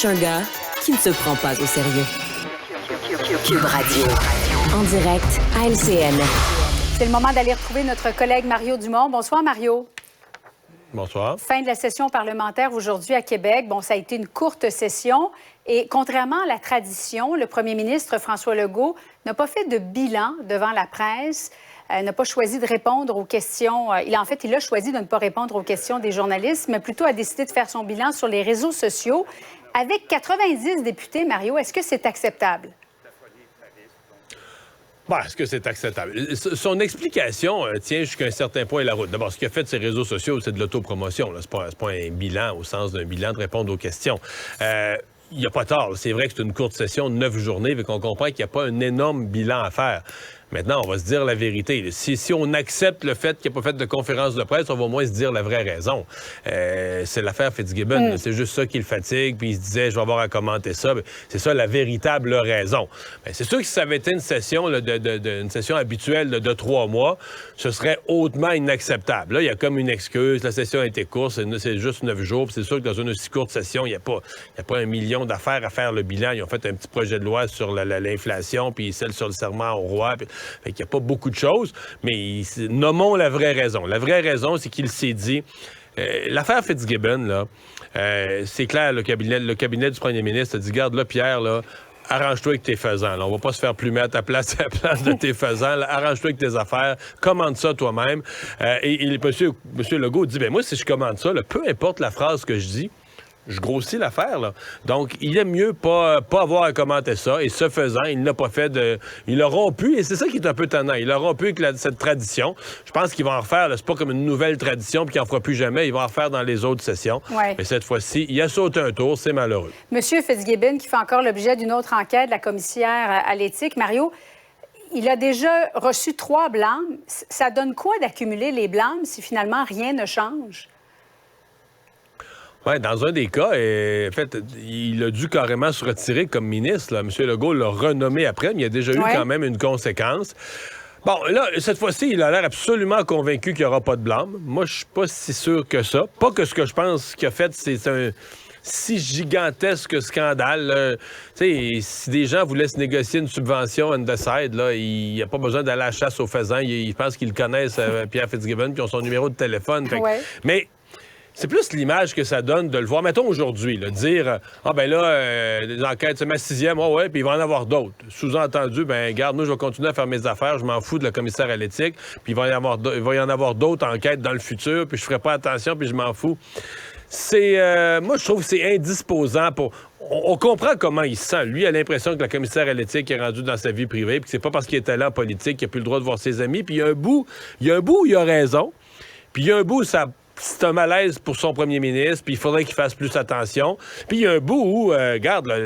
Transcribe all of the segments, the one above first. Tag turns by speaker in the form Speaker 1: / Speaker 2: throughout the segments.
Speaker 1: cherche un gars qui ne se prend pas au sérieux. Cube Radio. En direct à LCN.
Speaker 2: C'est le moment d'aller retrouver notre collègue Mario Dumont. Bonsoir, Mario.
Speaker 3: Bonsoir.
Speaker 2: Fin de la session parlementaire aujourd'hui à Québec. Bon, ça a été une courte session. Et contrairement à la tradition, le premier ministre François Legault n'a pas fait de bilan devant la presse, n'a pas choisi de répondre aux questions. Il a choisi de ne pas répondre aux questions des journalistes, mais plutôt a décidé de faire son bilan sur les réseaux sociaux. Avec 90 députés, Mario, est-ce que c'est acceptable?
Speaker 3: Bon, est-ce que c'est acceptable? Son explication tient jusqu'à un certain point la route. D'abord, ce qu'il a fait de ses réseaux sociaux, c'est de l'autopromotion. C'est pas un bilan au sens d'un bilan de répondre aux questions. Il n'y a pas tort. C'est vrai que c'est une courte session de 9 journées, mais qu'on comprend qu'il n'y a pas un énorme bilan à faire. Maintenant, on va se dire la vérité. Si on accepte le fait qu'il n'y a pas fait de conférence de presse, on va au moins se dire la vraie raison. C'est l'affaire Fitzgibbon. C'est juste ça qui le fatigue. Puis il se disait, je vais avoir à commenter ça. C'est ça la véritable raison. Bien, c'est sûr que si ça avait été une session, une session habituelle de 3 mois, ce serait hautement inacceptable. Là, il y a comme une excuse. La session a été courte. C'est juste 9 jours. Puis c'est sûr que dans une aussi courte session, il n'y a pas 1 million d'affaires à faire le bilan. Ils ont fait un petit projet de loi sur l'inflation, puis celle sur le serment au roi. Fait qu'il n'y a pas beaucoup de choses, mais nommons la vraie raison. La vraie raison, c'est qu'il s'est dit... l'affaire Fitzgibbon, là, c'est clair, le cabinet du premier ministre a dit, garde là, Pierre, là, arrange-toi avec tes faisans. Là. On va pas se faire plumer à ta place, à la place de tes faisans. Là. Arrange-toi avec tes affaires. Commande ça toi-même. Et monsieur Legault dit, moi, si je commande ça, là, peu importe la phrase que je dis, je grossis l'affaire, là. Donc, il aime mieux pas avoir à commenter ça. Et ce faisant, il n'a pas fait de... Il a rompu, et c'est ça qui est un peu tannant. Il a rompu avec cette tradition. Je pense qu'il va en refaire, là. C'est pas comme une nouvelle tradition, puis qu'il en fera plus jamais. Il va en refaire dans les autres sessions.
Speaker 2: Ouais.
Speaker 3: Mais cette fois-ci, il a sauté un tour. C'est malheureux.
Speaker 2: Monsieur Fitzgibbon, qui fait encore l'objet d'une autre enquête de la commissaire à l'éthique. Mario, il a déjà reçu 3 blâmes. Ça donne quoi d'accumuler les blâmes si finalement rien ne change?
Speaker 3: Oui, dans un des cas, en fait, il a dû carrément se retirer comme ministre. Là. M. Legault l'a renommé après, mais il y a déjà eu quand même une conséquence. Bon, là, cette fois-ci, il a l'air absolument convaincu qu'il n'y aura pas de blâme. Moi, je suis pas si sûr que ça. Pas que ce que je pense qu'il a fait, c'est un si gigantesque scandale. Tu sais, si des gens voulaient se négocier une subvention on the side, là, il n'y a pas besoin d'aller à la chasse aux faisans. Ils pensent qu'ils connaissent, Pierre Fitzgibbon, puis ils ont son numéro de téléphone. Mais... c'est plus l'image que ça donne de le voir. Mettons aujourd'hui, là, dire les enquêtes, c'est ma 6e, puis il va en avoir d'autres. Sous-entendu, garde, moi, je vais continuer à faire mes affaires, je m'en fous de la commissaire à l'éthique, puis il va y en avoir d'autres enquêtes dans le futur, puis je ferai pas attention, puis je m'en fous. Moi, je trouve que c'est indisposant pour... On comprend comment il se sent. Lui, il a l'impression que la commissaire à l'éthique est rendue dans sa vie privée, puis que c'est pas parce qu'il est allé en politique qu'il n'a plus le droit de voir ses amis. Puis il y a un bout où il a raison, puis il y a un bout où c'est un malaise pour son premier ministre, puis il faudrait qu'il fasse plus attention. Puis il y a un bout où, regarde, là,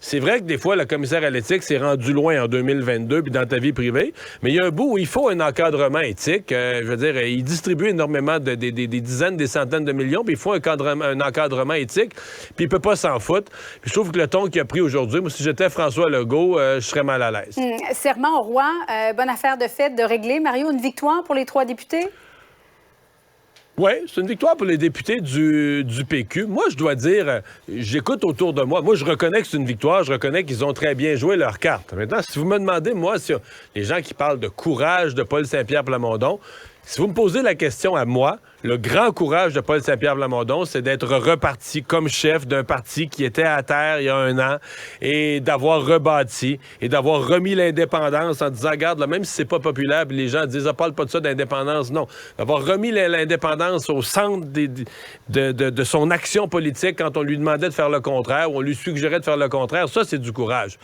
Speaker 3: c'est vrai que des fois, la commissaire à l'éthique s'est rendue loin en 2022, puis dans ta vie privée, mais il y a un bout où il faut un encadrement éthique. Je veux dire, il distribue énormément des dizaines, des centaines de millions, puis il faut un encadrement éthique, puis il peut pas s'en foutre. Puis je trouve que le ton qu'il a pris aujourd'hui, moi, si j'étais François Legault, je serais mal à l'aise.
Speaker 2: Serment au roi, bonne affaire de fait de régler. Mario, une victoire pour les 3 députés?
Speaker 3: Oui, c'est une victoire pour les députés du PQ. Moi, je dois dire, j'écoute autour de moi. Moi, je reconnais que c'est une victoire. Je reconnais qu'ils ont très bien joué leur carte. Maintenant, si vous me demandez, moi, si les gens qui parlent de courage de Paul Saint-Pierre Plamondon, si vous me posez la question à moi, le grand courage de Paul Saint-Pierre Plamondon, c'est d'être reparti comme chef d'un parti qui était à terre il y a 1 an et d'avoir rebâti et d'avoir remis l'indépendance en disant, regarde, là, même si c'est pas populaire, puis les gens disent, parle pas de ça d'indépendance, non. D'avoir remis l'indépendance au centre de son action politique quand on lui demandait de faire le contraire ou on lui suggérait de faire le contraire, ça, c'est du courage.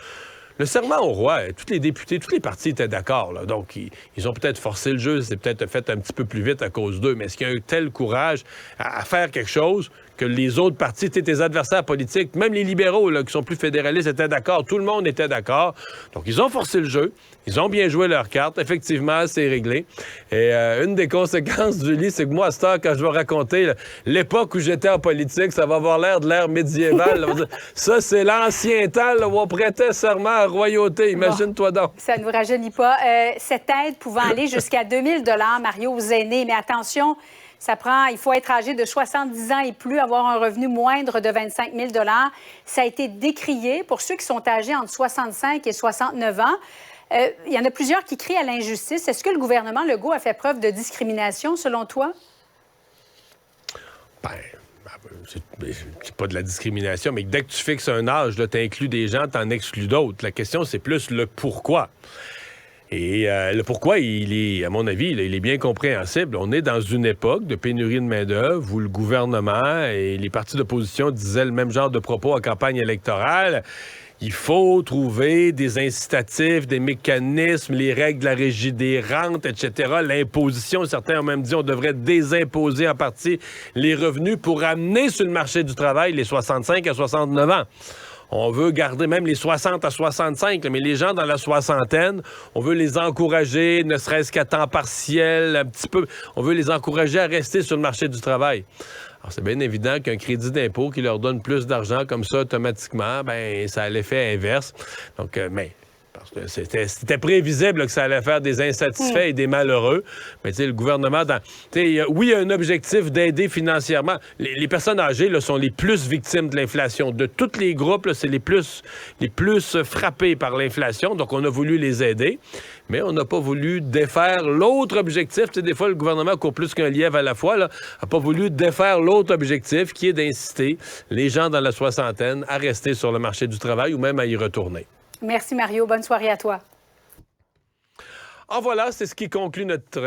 Speaker 3: Le serment au roi, tous les députés, tous les partis étaient d'accord. Là. Donc, ils ont peut-être forcé le jeu, c'est peut-être fait un petit peu plus vite à cause d'eux. Mais est-ce qu'il y a eu tel courage à faire quelque chose que les autres partis, tes adversaires politiques, même les libéraux là, qui sont plus fédéralistes, étaient d'accord. Tout le monde était d'accord. Donc, ils ont forcé le jeu. Ils ont bien joué leur carte. Effectivement, c'est réglé. Et une des conséquences du lit, c'est que moi, à cette heure, quand je vais raconter là, l'époque où j'étais en politique, ça va avoir l'air de l'ère médiévale. Ça, c'est l'ancien temps là, où on prêtait serment à la royauté. Imagine-toi donc.
Speaker 2: Ça ne nous rajeunit pas. Cette aide pouvant aller jusqu'à 2 000 $, Mario, aux aînés. Mais attention, Il faut être âgé de 70 ans et plus, avoir un revenu moindre de 25 000 $. Ça a été décrié pour ceux qui sont âgés entre 65 et 69 ans. Il y en a plusieurs qui crient à l'injustice. Est-ce que le gouvernement Legault a fait preuve de discrimination, selon toi? C'est pas de la discrimination, mais dès que tu fixes un âge, tu inclus des gens, tu en exclus d'autres. La question, c'est plus le pourquoi. Et le pourquoi, à mon avis, il est bien compréhensible. On est dans une époque de pénurie de main-d'œuvre où le gouvernement et les partis d'opposition disaient le même genre de propos en campagne électorale. Il faut trouver des incitatifs, des mécanismes, les règles de la régie des rentes, etc. L'imposition, certains ont même dit qu'on devrait désimposer en partie les revenus pour amener sur le marché du travail les 65 à 69 ans. On veut garder même les 60 à 65, mais les gens dans la soixantaine, on veut les encourager, ne serait-ce qu'à temps partiel, un petit peu. On veut les encourager à rester sur le marché du travail. Alors, c'est bien évident qu'un crédit d'impôt qui leur donne plus d'argent comme ça automatiquement, ça a l'effet inverse. Donc, parce que c'était prévisible que ça allait faire des insatisfaits et des malheureux. Mais tu sais, le gouvernement, oui, il y a un objectif d'aider financièrement. Les personnes âgées là, sont les plus victimes de l'inflation. De tous les groupes, là, c'est les plus frappés par l'inflation. Donc, on a voulu les aider. Mais on n'a pas voulu défaire l'autre objectif. Tu sais, des fois, le gouvernement court plus qu'un lièvre à la fois. N'a pas voulu défaire l'autre objectif qui est d'inciter les gens dans la soixantaine à rester sur le marché du travail ou même à y retourner. Merci, Mario. Bonne soirée à toi.
Speaker 3: En voilà, c'est ce qui conclut notre